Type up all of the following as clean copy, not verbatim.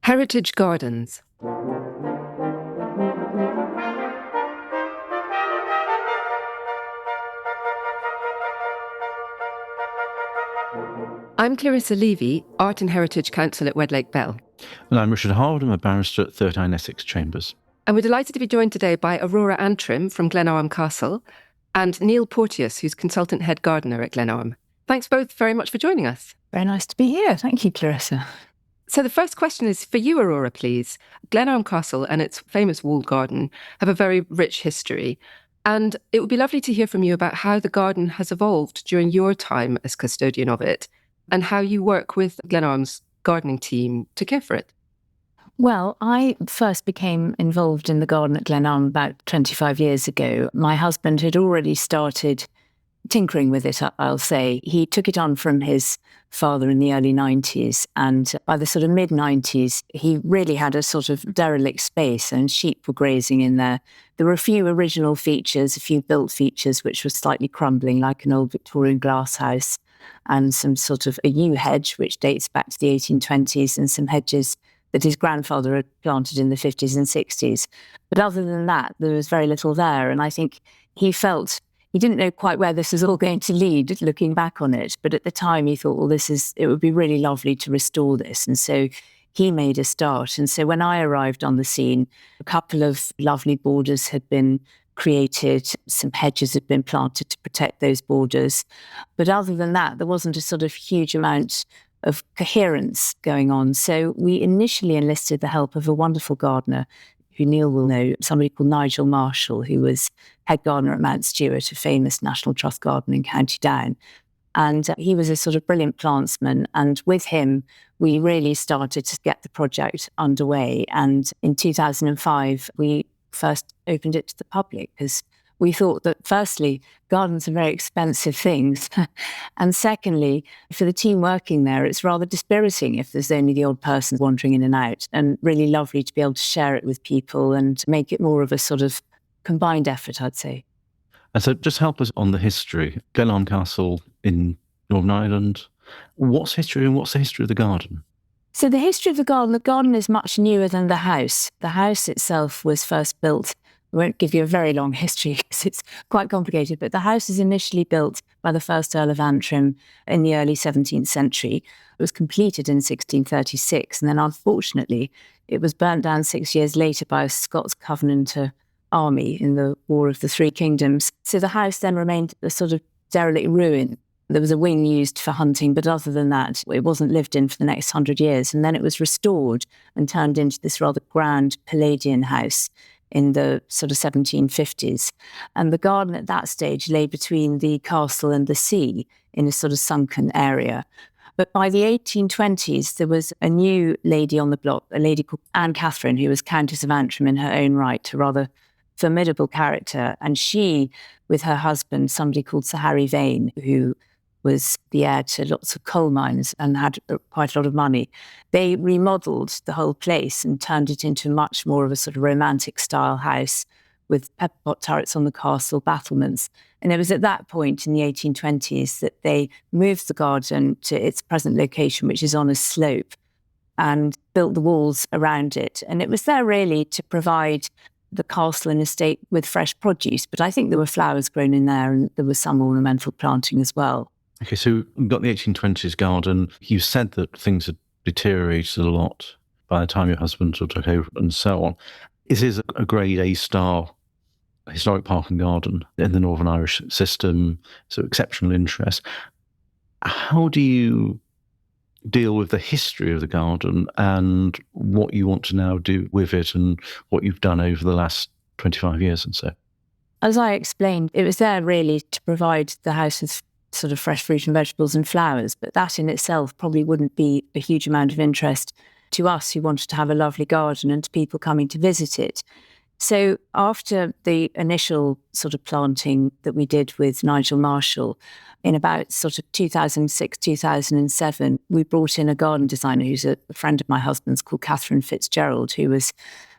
Heritage Gardens. I'm Clarissa Levi, Art and Heritage Counsel at Wedlake Bell. And I'm Richard Harwood, I'm a barrister at 39 Essex Chambers. And we're delighted to be joined today by Aurora Antrim from Glenarm Castle and Neil Porteous, who's Consultant Head Gardener at Glenarm. Thanks both very much for joining us. Very nice to be here. Thank you, Clarissa. So the first question is for you, Aurora, please. Glenarm Castle and its famous walled garden have a very rich history. And it would be lovely to hear from you about how the garden has evolved during your time as custodian of it and how you work with Glenarm's gardening team to care for it. Well, I first became involved in the garden at Glenarm about 25 years ago. My husband had already started tinkering with it, I'll say. He took it on from his father in the early 90s, and by the sort of mid-90s, he really had a sort of derelict space and sheep were grazing in there. There were a few original features, a few built features, which were slightly crumbling, like an old Victorian glass house, and some sort of a yew hedge, which dates back to the 1820s, and some hedges that his grandfather had planted in the 50s and 60s. But other than that, there was very little there, and I think he felt he didn't know quite where this was all going to lead, looking back on it. But at the time, he thought, well, it would be really lovely to restore this. And so he made a start. And so when I arrived on the scene, a couple of lovely borders had been created, some hedges had been planted to protect those borders. But other than that, there wasn't a sort of huge amount of coherence going on. So we initially enlisted the help of a wonderful gardener who Neil will know, somebody called Nigel Marshall, who was head gardener at Mount Stewart, a famous National Trust garden in County Down. And he was a sort of brilliant plantsman. And with him, we really started to get the project underway. And in 2005, we first opened it to the public because we thought that, firstly, gardens are very expensive things. And secondly, for the team working there, it's rather dispiriting if there's only the odd person wandering in and out, and really lovely to be able to share it with people and make it more of a sort of combined effort, I'd say. And so just help us on the history. Glenarm Castle in Northern Ireland. What's history and what's the history of the garden? So the history of the garden is much newer than the house. The house itself was first built, I won't give you a very long history because it's quite complicated, but the house was initially built by the first Earl of Antrim in the early 17th century. It was completed in 1636, and then unfortunately it was burnt down 6 years later by a Scots Covenanter army in the War of the Three Kingdoms. So the house then remained a sort of derelict ruin. There was a wing used for hunting, but other than that, it wasn't lived in for the next 100 years. And then it was restored and turned into this rather grand Palladian house in the sort of 1750s. And the garden at that stage lay between the castle and the sea in a sort of sunken area. But by the 1820s, there was a new lady on the block, a lady called Anne Catherine, who was Countess of Antrim in her own right, a rather formidable character. And she, with her husband, somebody called Sir Harry Vane, who was the heir to lots of coal mines and had quite a lot of money, they remodelled the whole place and turned it into much more of a sort of romantic style house with pepper pot turrets on the castle, battlements. And it was at that point in the 1820s that they moved the garden to its present location, which is on a slope, and built the walls around it. And it was there really to provide the castle and estate with fresh produce. But I think there were flowers grown in there and there was some ornamental planting as well. Okay, so we've got the 1820s garden. You said that things had deteriorated a lot by the time your husband sort of took over and so on. It is a grade A star historic park and garden in the Northern Irish system, so exceptional interest. How do you deal with the history of the garden and what you want to now do with it and what you've done over the last 25 years and so? As I explained, it was there really to provide the house with sort of fresh fruit and vegetables and flowers, but that in itself probably wouldn't be a huge amount of interest to us who wanted to have a lovely garden and to people coming to visit it. So after the initial sort of planting that we did with Nigel Marshall, in about sort of 2006, 2007, we brought in a garden designer who's a friend of my husband's called Catherine Fitzgerald, who was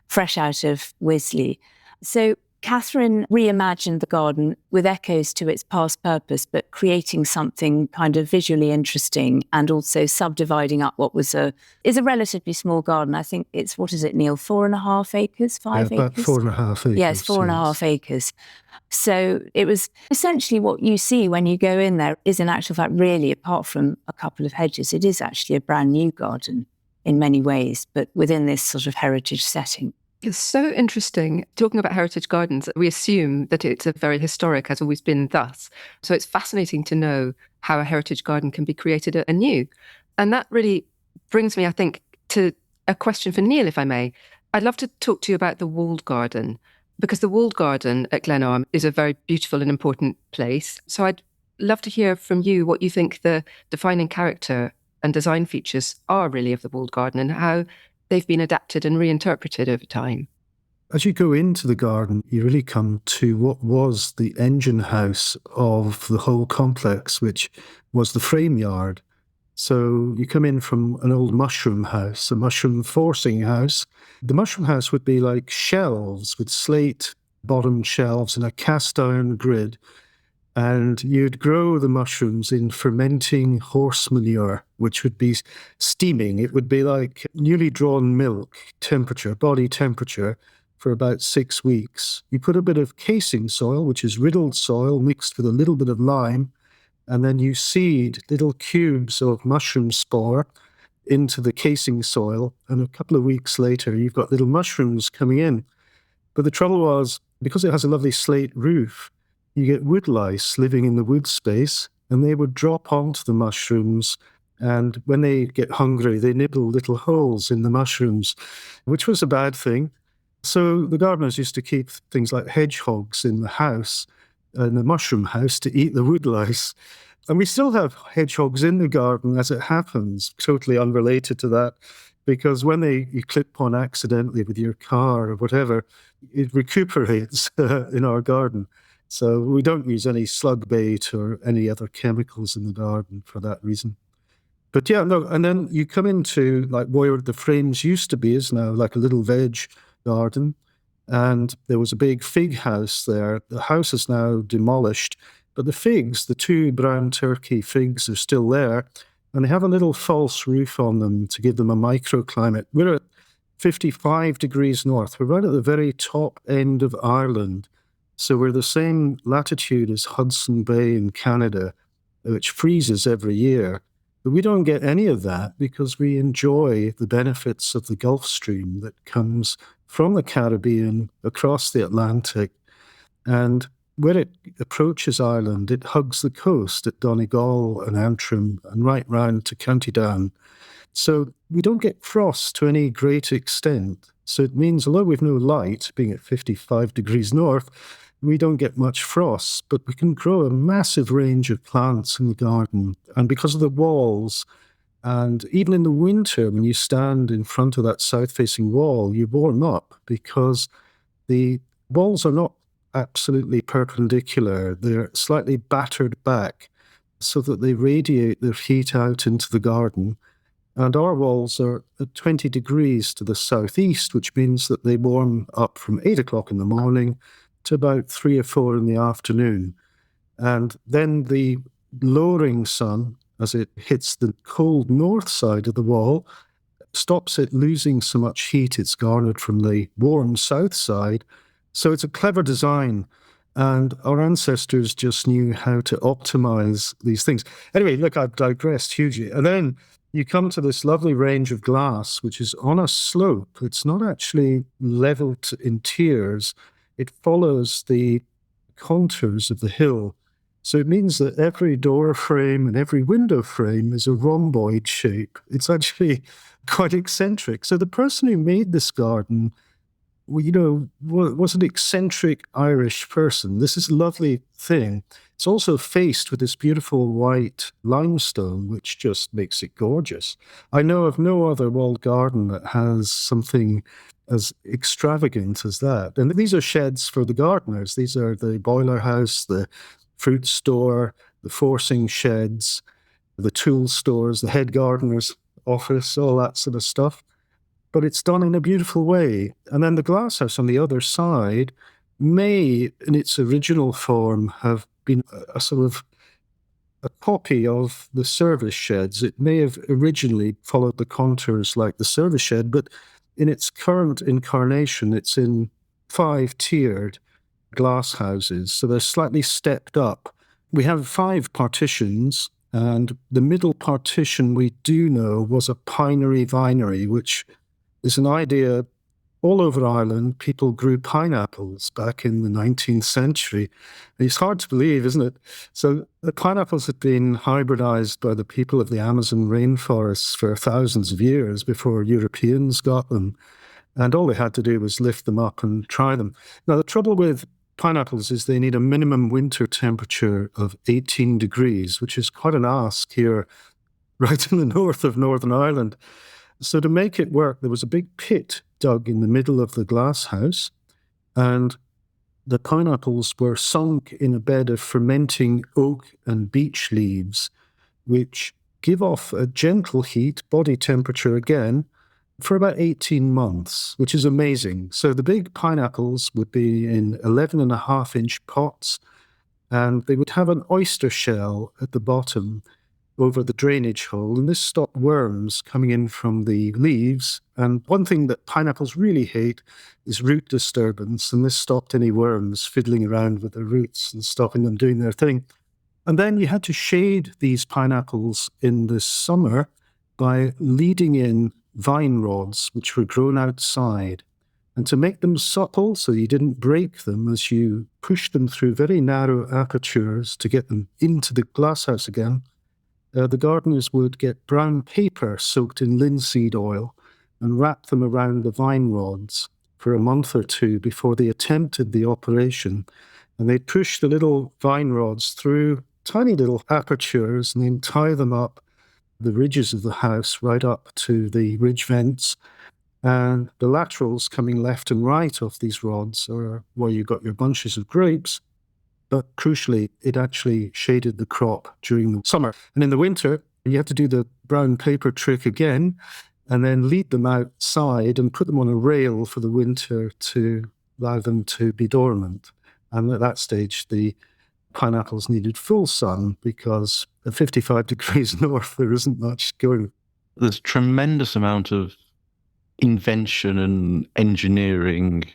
fresh out of Wisley. So Catherine reimagined the garden with echoes to its past purpose, but creating something kind of visually interesting and also subdividing up what is a relatively small garden. I think it's, what is it, Neil, 4.5 acres, 5 acres? About 4.5 acres. Yes, 4.5 acres. So it was essentially what you see when you go in there is in actual fact, really, apart from a couple of hedges, it is actually a brand new garden in many ways, but within this sort of heritage setting. It's so interesting. Talking about heritage gardens, we assume that it's a very historic, has always been thus. So it's fascinating to know how a heritage garden can be created anew. And that really brings me, I think, to a question for Neil, if I may. I'd love to talk to you about the walled garden, because the walled garden at Glenarm is a very beautiful and important place. So I'd love to hear from you what you think the defining character and design features are really of the walled garden and how they've been adapted and reinterpreted over time. As you go into the garden, you really come to what was the engine house of the whole complex, which was the frame yard. So you come in from an old mushroom house, a mushroom forcing house. The mushroom house would be like shelves with slate bottom shelves and a cast iron grid. And you'd grow the mushrooms in fermenting horse manure, which would be steaming. It would be like newly drawn milk temperature, body temperature, for about 6 weeks. You put a bit of casing soil, which is riddled soil mixed with a little bit of lime, and then you seed little cubes of mushroom spore into the casing soil. And a couple of weeks later, you've got little mushrooms coming in. But the trouble was, because it has a lovely slate roof, you get wood lice living in the wood space, and they would drop onto the mushrooms. And when they get hungry, they nibble little holes in the mushrooms, which was a bad thing. So the gardeners used to keep things like hedgehogs in the house, in the mushroom house, to eat the wood lice. And we still have hedgehogs in the garden as it happens, totally unrelated to that, because when you clip on accidentally with your car or whatever, it recuperates in our garden. So we don't use any slug bait or any other chemicals in the garden for that reason. But yeah, no, and then you come into like where the frames used to be is now like a little veg garden. And there was a big fig house there. The house is now demolished, but the figs, the 2 brown turkey figs, are still there. And they have a little false roof on them to give them a microclimate. We're at 55 degrees north. We're right at the very top end of Ireland. So we're the same latitude as Hudson Bay in Canada, which freezes every year. But we don't get any of that because we enjoy the benefits of the Gulf Stream that comes from the Caribbean across the Atlantic. And when it approaches Ireland, it hugs the coast at Donegal and Antrim and right round to County Down. So we don't get frost to any great extent. So it means, although we've no light, being at 55 degrees north, we don't get much frost, but we can grow a massive range of plants in the garden. And because of the walls, and even in the winter, when you stand in front of that south-facing wall, you warm up because the walls are not absolutely perpendicular. They're slightly battered back so that they radiate their heat out into the garden. And our walls are at 20 degrees to the southeast, which means that they warm up from 8 o'clock in the morning to about 3 or 4 in the afternoon. And then the lowering sun, as it hits the cold north side of the wall, stops it losing so much heat it's garnered from the warm south side. So it's a clever design. And our ancestors just knew how to optimize these things. Anyway, look, I've digressed hugely. And then you come to this lovely range of glass, which is on a slope. It's not actually leveled in tiers. It follows the contours of the hill. So it means that every door frame and every window frame is a rhomboid shape. It's actually quite eccentric. So the person who made this garden, was an eccentric Irish person. This is a lovely thing. It's also faced with this beautiful white limestone, which just makes it gorgeous. I know of no other walled garden that has something as extravagant as that. And these are sheds for the gardeners. These are the boiler house, the fruit store, the forcing sheds, the tool stores, the head gardener's office, all that sort of stuff. But it's done in a beautiful way. And then the glasshouse on the other side may, in its original form, have been a sort of a copy of the service sheds. It may have originally followed the contours like the service shed, but in its current incarnation, it's in 5-tiered glass houses. So they're slightly stepped up. We have 5 partitions, and the middle partition we do know was a pinery vinery, which is an idea. All over Ireland, people grew pineapples back in the 19th century. It's hard to believe, isn't it? So the pineapples had been hybridized by the people of the Amazon rainforests for thousands of years before Europeans got them. And all they had to do was lift them up and try them. Now, the trouble with pineapples is they need a minimum winter temperature of 18 degrees, which is quite an ask here right in the north of Northern Ireland. So to make it work, there was a big pit dug in the middle of the glass house, and the pineapples were sunk in a bed of fermenting oak and beech leaves, which give off a gentle heat, body temperature again, for about 18 months, which is amazing. So the big pineapples would be in 11.5-inch pots, and they would have an oyster shell at the bottom over the drainage hole, and this stopped worms coming in from the leaves. And one thing that pineapples really hate is root disturbance, and this stopped any worms fiddling around with the roots and stopping them doing their thing. And then you had to shade these pineapples in the summer by leading in vine rods, which were grown outside. And to make them supple, so you didn't break them as you pushed them through very narrow apertures to get them into the glasshouse again, the gardeners would get brown paper soaked in linseed oil and wrap them around the vine rods for a month or two before they attempted the operation. And they'd push the little vine rods through tiny little apertures and then tie them up the ridges of the house right up to the ridge vents. And the laterals coming left and right off these rods are where you got your bunches of grapes. But crucially, it actually shaded the crop during the summer. And in the winter, you have to do the brown paper trick again, and then lead them outside and put them on a rail for the winter to allow them to be dormant. And at that stage, the pineapples needed full sun because at 55 degrees north, there isn't much going. There's a tremendous amount of invention and engineering.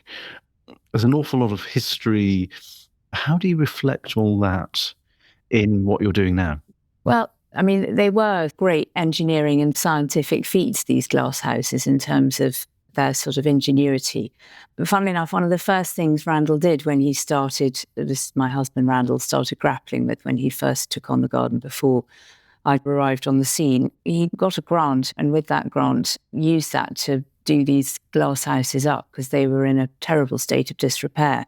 There's an awful lot of history. How do you reflect all that in what you're doing now? Well, I mean, they were great engineering and scientific feats, these glass houses, in terms of their sort of ingenuity. But funnily enough, one of the first things Randall did when he started, my husband Randall started grappling with when he first took on the garden before I arrived on the scene, he got a grant, and with that grant, used that to do these glass houses up because they were in a terrible state of disrepair.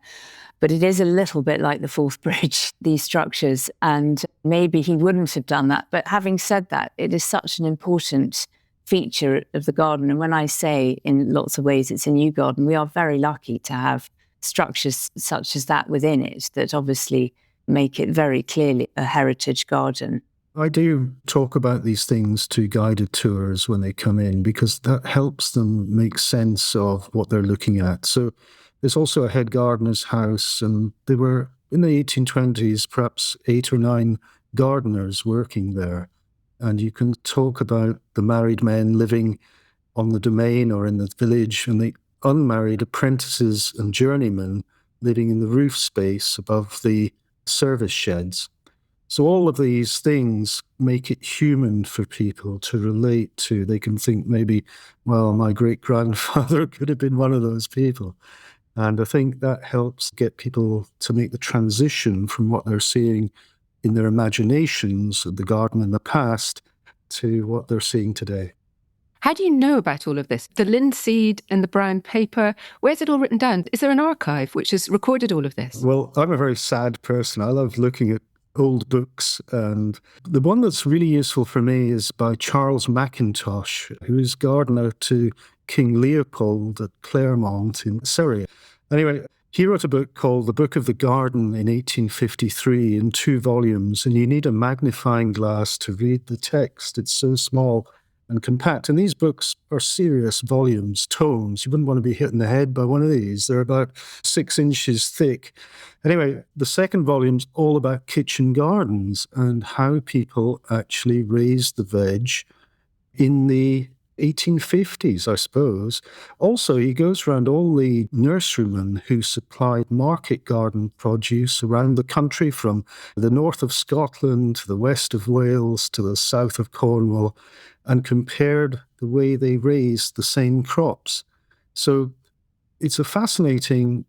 But it is a little bit like the Forth Bridge, these structures, and maybe he wouldn't have done that. But having said that, it is such an important feature of the garden. And when I say in lots of ways it's a new garden, we are very lucky to have structures such as that within it that obviously make it very clearly a heritage garden. I do talk about these things to guided tours when they come in because that helps them make sense of what they're looking at. So there's also a head gardener's house, and there were, in the 1820s, perhaps 8 or 9 gardeners working there. And you can talk about the married men living on the domain or in the village, and the unmarried apprentices and journeymen living in the roof space above the service sheds. So all of these things make it human for people to relate to. They can think maybe, well, my great-grandfather could have been one of those people. And I think that helps get people to make the transition from what they're seeing in their imaginations of the garden in the past to what they're seeing today. How do you know about all of this? The linseed and the brown paper, where's it all written down? Is there an archive which has recorded all of this? Well, I'm a very sad person. I love looking at old books, and the one that's really useful for me is by Charles Mackintosh, who is gardener to King Leopold at Claremont in Surrey. Anyway, he wrote a book called The Book of the Garden in 1853 in 2 volumes, and you need a magnifying glass to read the text. It's so small. and compact. And these books are serious volumes, tomes. You wouldn't want to be hit in the head by one of these. They're about 6 inches thick. Anyway, the second volume's all about kitchen gardens and how people actually raised the veg in the 1850s, I suppose. Also, he goes around all the nurserymen who supplied market garden produce around the country, from the north of Scotland to the west of Wales to the south of Cornwall, and compared the way they raised the same crops. So it's a fascinating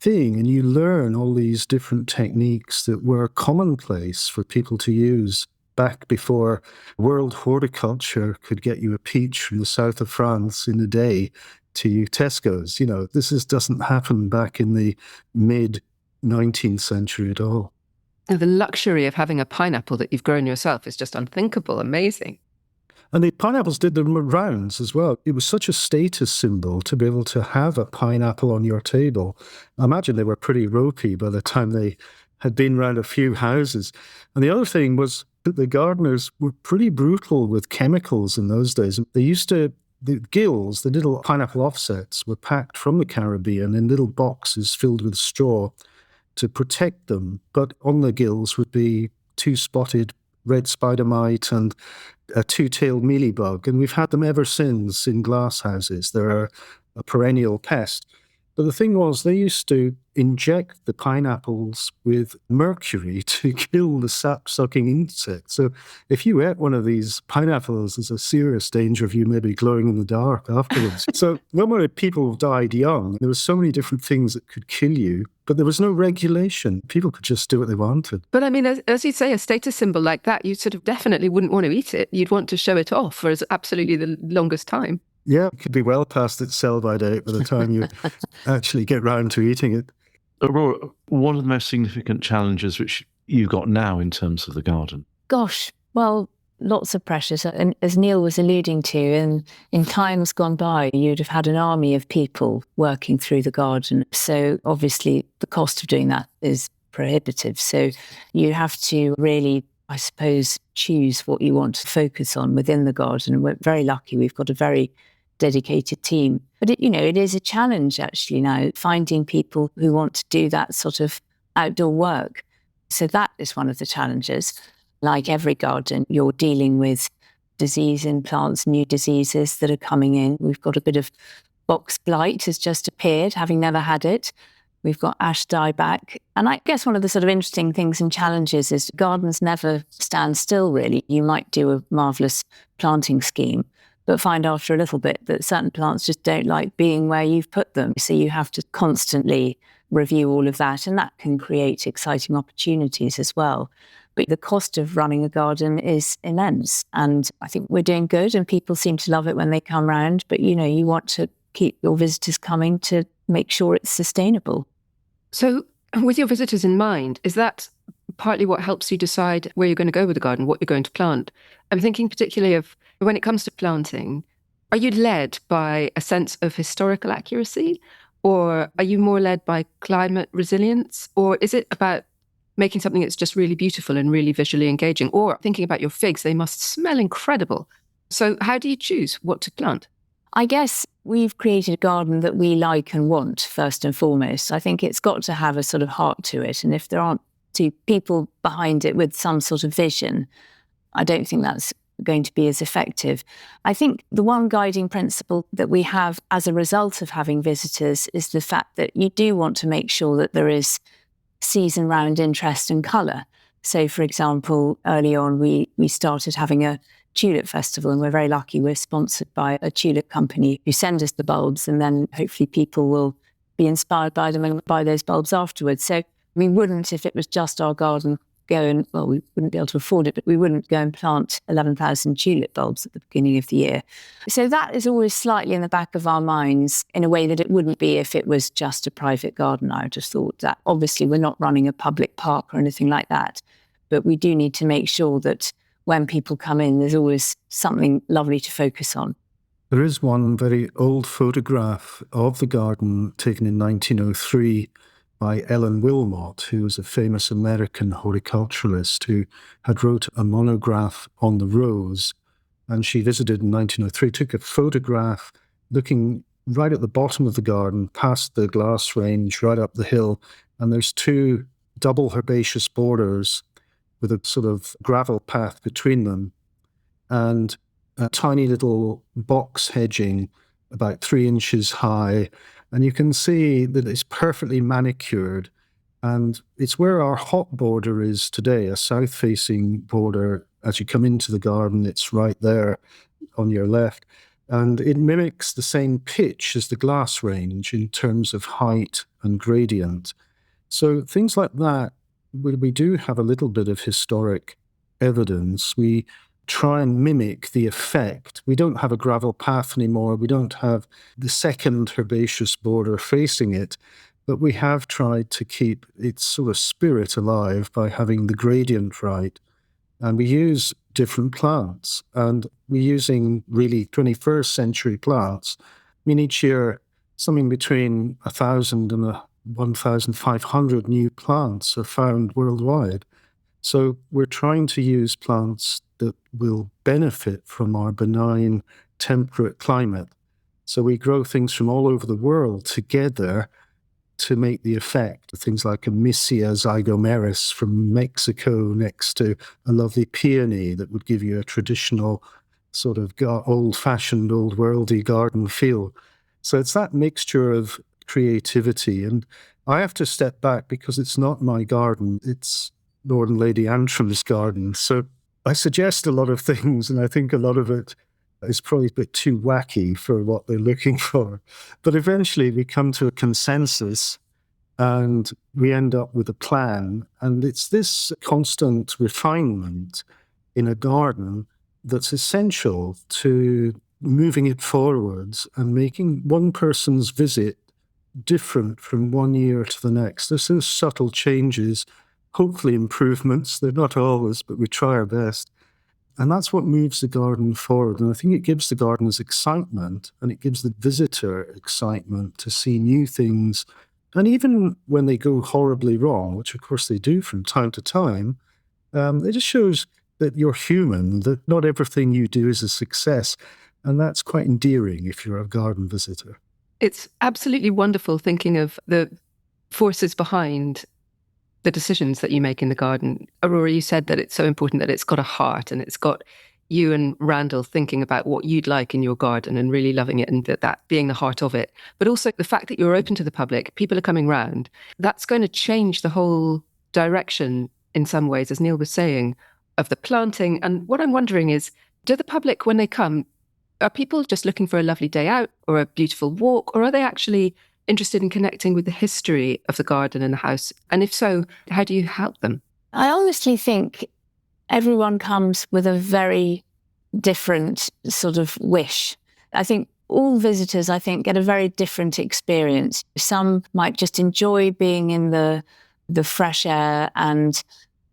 thing, and you learn all these different techniques that were commonplace for people to use back before World Horticulture could get you a peach from the south of France in a day to Tesco's. This doesn't happen back in the mid-19th century at all. And the luxury of having a pineapple that you've grown yourself is just unthinkable, amazing. And the pineapples did the rounds as well. It was such a status symbol to be able to have a pineapple on your table. I imagine they were pretty ropey by the time they had been round a few houses. And the other thing was that the gardeners were pretty brutal with chemicals in those days. They used to, the gills, the little pineapple offsets, were packed from the Caribbean in little boxes filled with straw to protect them. But on the gills would be 2-spotted red spider mite and a 2-tailed mealybug. And we've had them ever since in glass houses. They're a perennial pest. But the thing was, they used to inject the pineapples with mercury to kill the sap-sucking insects. So if you ate one of these pineapples, there's a serious danger of you maybe glowing in the dark afterwards. So when people died young, there were so many different things that could kill you, but there was no regulation. People could just do what they wanted. But I mean, as you say, a status symbol like that, you sort of definitely wouldn't want to eat it. You'd want to show it off for absolutely the longest time. Yeah, it could be well past its sell-by date by the time you actually get round to eating it. Aurora, what are the most significant challenges which you've got now in terms of the garden? Gosh, well, lots of pressures. And as Neil was alluding to, in times gone by, you'd have had an army of people working through the garden. So obviously the cost of doing that is prohibitive. So you have to really, I suppose, choose what you want to focus on within the garden. And we're very lucky. We've got a very dedicated team. But it is a challenge actually now, finding people who want to do that sort of outdoor work. So that is one of the challenges. Like every garden, you're dealing with disease in plants, new diseases that are coming in. We've got a bit of box blight has just appeared, having never had it. We've got ash dieback. And I guess one of the sort of interesting things and challenges is gardens never stand still, really. You might do a marvellous planting scheme, but find after a little bit that certain plants just don't like being where you've put them. So you have to constantly review all of that, and that can create exciting opportunities as well. But the cost of running a garden is immense. And I think we're doing good, and people seem to love it when they come round. But, you want to keep your visitors coming to make sure it's sustainable. So with your visitors in mind, is that partly what helps you decide where you're going to go with the garden, what you're going to plant? I'm thinking particularly of when it comes to planting, are you led by a sense of historical accuracy, or are you more led by climate resilience, or is it about making something that's just really beautiful and really visually engaging? Or thinking about your figs, they must smell incredible. So how do you choose what to plant? I guess we've created a garden that we like and want, first and foremost. I think it's got to have a sort of heart to it. And if there aren't two people behind it with some sort of vision, I don't think that's going to be as effective. I think the one guiding principle that we have as a result of having visitors is the fact that you do want to make sure that there is season-round interest and colour. So, for example, early on, we started having a tulip festival, and we're very lucky we're sponsored by a tulip company who send us the bulbs, and then hopefully people will be inspired by them and buy those bulbs afterwards. So we wouldn't, if it was just our garden, we wouldn't be able to afford it, but we wouldn't go and plant 11,000 tulip bulbs at the beginning of the year. So that is always slightly in the back of our minds in a way that it wouldn't be if it was just a private garden. I just thought that obviously we're not running a public park or anything like that, but we do need to make sure that when people come in, there's always something lovely to focus on. There is one very old photograph of the garden taken in 1903 by Ellen Wilmot, who was a famous American horticulturalist who had wrote a monograph on the rose. and she visited in 1903, took a photograph looking right at the bottom of the garden, past the glass range, right up the hill, and there's two double herbaceous borders with a sort of gravel path between them, and a tiny little box hedging about 3 inches high. And you can see that it's perfectly manicured. And it's where our hop border is today, a south-facing border. As you come into the garden, it's right there on your left. And it mimics the same pitch as the glass range in terms of height and gradient. So things like that, we do have a little bit of historic evidence. We try and mimic the effect. We don't have a gravel path anymore. We don't have the second herbaceous border facing it, but we have tried to keep its sort of spirit alive by having the gradient right. And we use different plants, and we're using really 21st century plants. I mean, each year, something between 1,000 and 1,500 new plants are found worldwide. So we're trying to use plants that will benefit from our benign, temperate climate. So we grow things from all over the world together to make the effect. Things like a Missia zygomeris from Mexico next to a lovely peony that would give you a traditional sort of old-fashioned, old-worldy garden feel. So it's that mixture of creativity. And I have to step back because it's not my garden. It's Lord and Lady Antrim's garden. So I suggest a lot of things, and I think a lot of it is probably a bit too wacky for what they're looking for. But eventually we come to a consensus and we end up with a plan. And it's this constant refinement in a garden that's essential to moving it forwards and making one person's visit different from one year to the next. There's those subtle changes, hopefully improvements. They're not always, but we try our best. And that's what moves the garden forward. And I think it gives the gardeners excitement, and it gives the visitor excitement to see new things. And even when they go horribly wrong, which of course they do from time to time, it just shows that you're human, that not everything you do is a success. And that's quite endearing if you're a garden visitor. It's absolutely wonderful thinking of the forces behind the decisions that you make in the garden. Aurora, you said that it's so important that it's got a heart, and it's got you and Randall thinking about what you'd like in your garden and really loving it, and that being the heart of it. But also the fact that you're open to the public, people are coming round, that's going to change the whole direction in some ways, as Neil was saying, of the planting. And what I'm wondering is, do the public, when they come, are people just looking for a lovely day out or a beautiful walk, or are they actually interested in connecting with the history of the garden and the house? And if so, how do you help them? I honestly think everyone comes with a very different sort of wish. I think all visitors, get a very different experience. Some might just enjoy being in the fresh air and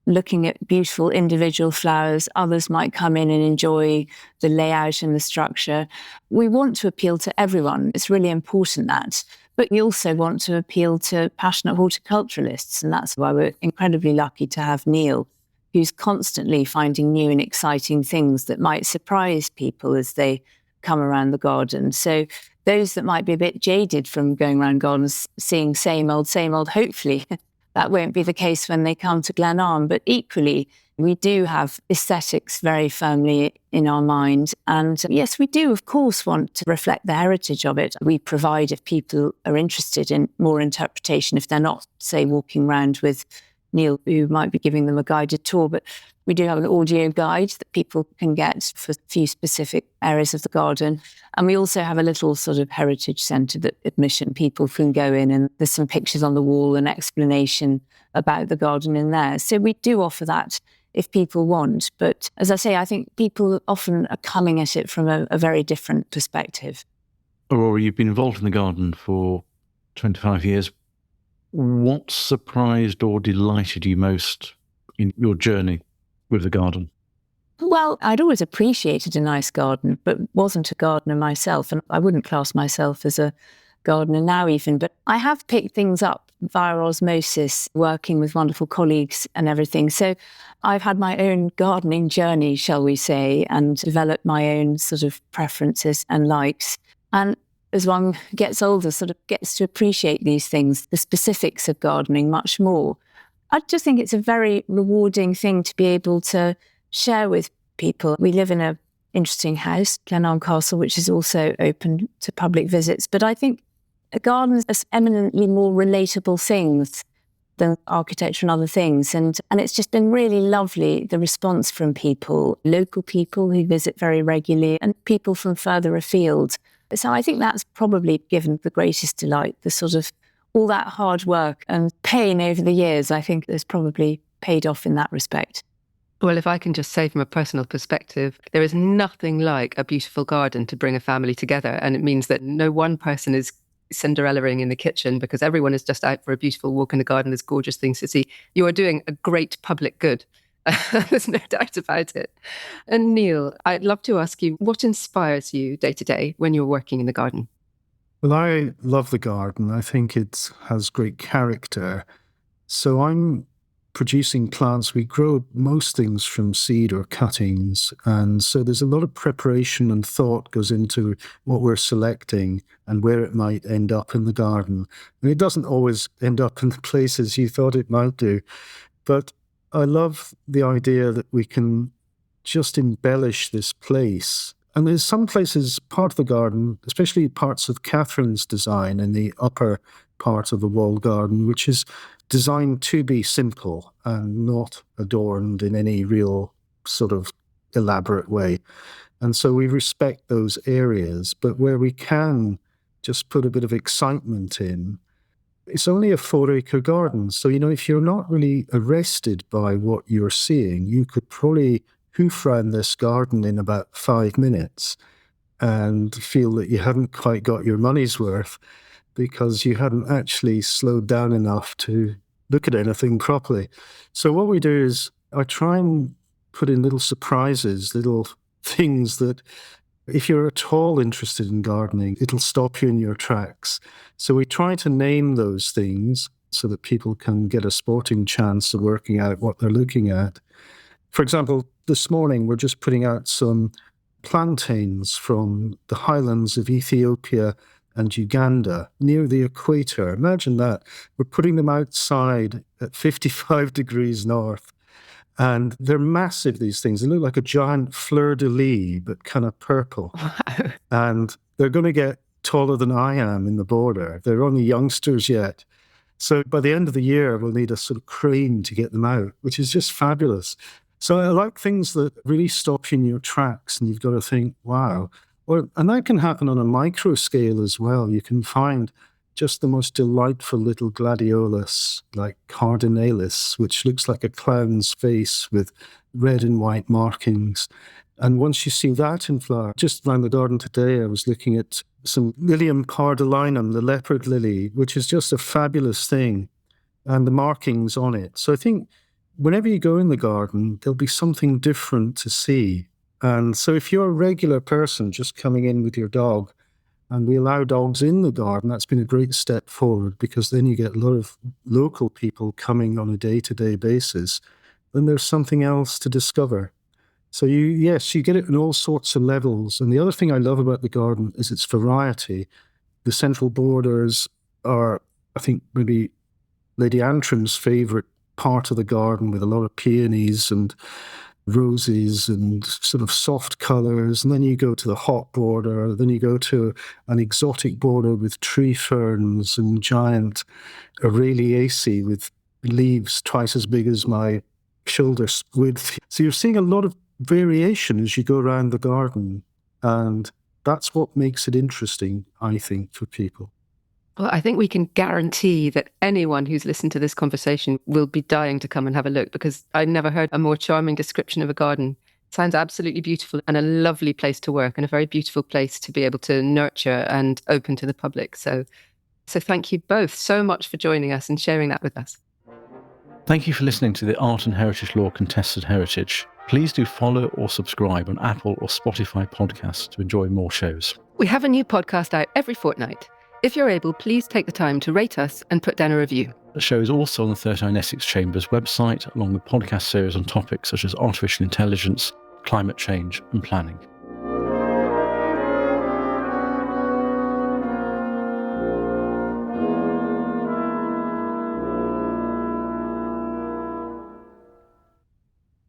looking at beautiful individual flowers. Others might come in and enjoy the layout and the structure. We want to appeal to everyone. It's really important that. But we also want to appeal to passionate horticulturalists, and that's why we're incredibly lucky to have Neil, who's constantly finding new and exciting things that might surprise people as they come around the garden. So those that might be a bit jaded from going around gardens, seeing same old, hopefully that won't be the case when they come to Glenarm. But equally, we do have aesthetics very firmly in our mind. And yes, we do, of course, want to reflect the heritage of it. We provide, if people are interested in more interpretation, if they're not, say, walking around with Neil, who might be giving them a guided tour, but we do have an audio guide that people can get for a few specific areas of the garden. And we also have a little sort of heritage centre that admission people can go in, and there's some pictures on the wall and explanation about the garden in there. So we do offer that if people want. But as I say, I think people often are coming at it from a very different perspective. Aurora, you've been involved in the garden for 25 years. What surprised or delighted you most in your journey with the garden? Well, I'd always appreciated a nice garden, but wasn't a gardener myself. And I wouldn't class myself as a gardener now even, but I have picked things up via osmosis, working with wonderful colleagues and everything. So I've had my own gardening journey, shall we say, and developed my own sort of preferences and likes. And as one gets older, sort of gets to appreciate these things, the specifics of gardening much more. I just think it's a very rewarding thing to be able to share with people. We live in an interesting house, Glenarm Castle, which is also open to public visits. But I think gardens are eminently more relatable things than architecture and other things. And it's just been really lovely, the response from people, local people who visit very regularly and people from further afield. So I think that's probably given the greatest delight, the sort of all that hard work and pain over the years, I think has probably paid off in that respect. Well, if I can just say from a personal perspective, there is nothing like a beautiful garden to bring a family together. And it means that no one person is Cinderella-ing in the kitchen because everyone is just out for a beautiful walk in the garden. There's gorgeous things to see. You are doing a great public good. There's no doubt about it. And Neil, I'd love to ask you, what inspires you day to day when you're working in the garden? Well, I love the garden. I think it has great character. So I'm producing plants. We grow most things from seed or cuttings. And so there's a lot of preparation and thought goes into what we're selecting and where it might end up in the garden. And it doesn't always end up in the places you thought it might do. But I love the idea that we can just embellish this place. And there's some places, part of the garden, especially parts of Catherine's design in the upper part of the walled garden, which is designed to be simple and not adorned in any real sort of elaborate way. And so we respect those areas, but where we can just put a bit of excitement in, it's only a 4-acre garden. So, if you're not really arrested by what you're seeing, you could probably hoof round this garden in about 5 minutes and feel that you hadn't quite got your money's worth because you hadn't actually slowed down enough to look at anything properly. So what we do is I try and put in little surprises, little things that if you're at all interested in gardening, it'll stop you in your tracks. So we try to name those things so that people can get a sporting chance of working out what they're looking at. For example, this morning we're just putting out some plantains from the highlands of Ethiopia and Uganda near the equator. Imagine that. We're putting them outside at 55 degrees north. And they're massive, these things. They look like a giant fleur-de-lis, but kind of purple. Wow. And they're going to get taller than I am in the border. They're only youngsters yet. So by the end of the year, we'll need a sort of crane to get them out, which is just fabulous. So I like things that really stop you in your tracks and you've got to think, wow. And that can happen on a micro scale as well. You can find just the most delightful little gladiolus, like cardinalis, which looks like a clown's face with red and white markings. And once you see that in flower, just around the garden today, I was looking at some Lilium pardalinum, the leopard lily, which is just a fabulous thing, and the markings on it. So I think whenever you go in the garden, there'll be something different to see. And so if you're a regular person just coming in with your dog, and we allow dogs in the garden, that's been a great step forward because then you get a lot of local people coming on a day-to-day basis. Then there's something else to discover. So you get it in all sorts of levels. And the other thing I love about the garden is its variety. The central borders are, I think, maybe Lady Antrim's favourite part of the garden with a lot of peonies and roses and sort of soft colours, and then you go to the hot border, then you go to an exotic border with tree ferns and giant Araliaceae with leaves twice as big as my shoulder width. So you're seeing a lot of variation as you go around the garden, and that's what makes it interesting, I think, for people. Well, I think we can guarantee that anyone who's listened to this conversation will be dying to come and have a look because I never heard a more charming description of a garden. It sounds absolutely beautiful and a lovely place to work and a very beautiful place to be able to nurture and open to the public. So thank you both so much for joining us and sharing that with us. Thank you for listening to the Art and Heritage Law Contested Heritage. Please do follow or subscribe on Apple or Spotify podcasts to enjoy more shows. We have a new podcast out every fortnight. If you're able, please take the time to rate us and put down a review. The show is also on the 39 Essex Chambers website, along with podcast series on topics such as artificial intelligence, climate change and planning.